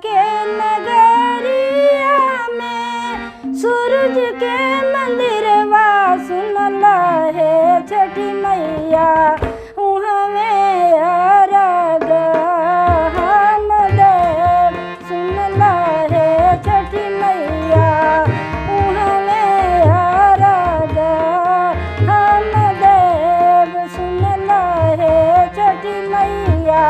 के नगरिया में सूरज के मंदिरवा सुनल है छठी मैया उहमें अरग हम देव सुनल है छठी मैया उहमें अरग हम देव सुनल है छठी मैया।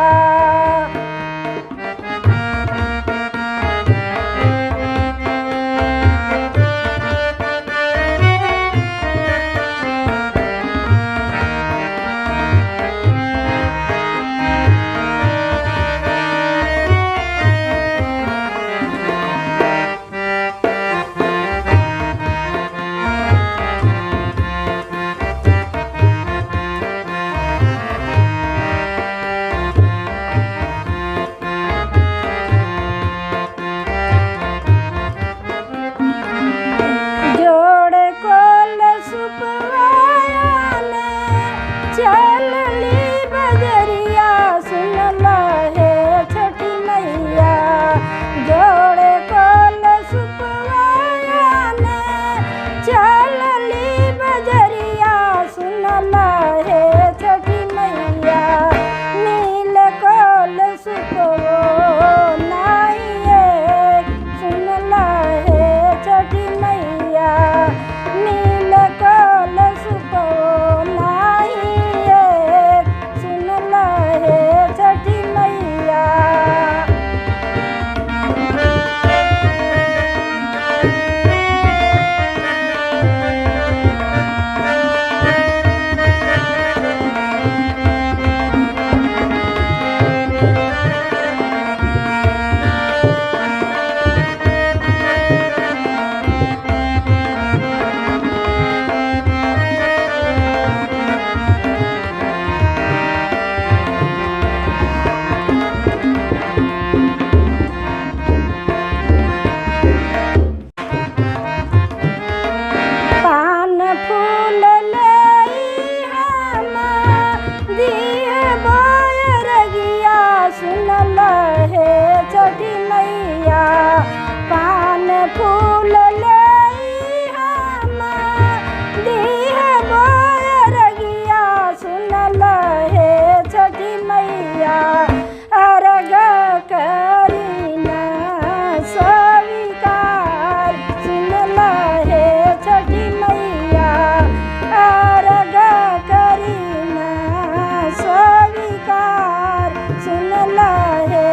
चलली बजरिया सुनल है छठी मैया जोड़े कोल सुपवाया ने चलली बजरिया सुनल है छठी मैया नील कोल सुपवो नाइए सुनल है छठी मैया नील कोल सुपवो छठी मैया। सुनल है छठी मैया पान फूल ले हम दिह बोरगिया सुनल है छठी मैया अरग करीना स्वीकार सुनल है छठी मैया अरग करीना स्वीकार सुनल है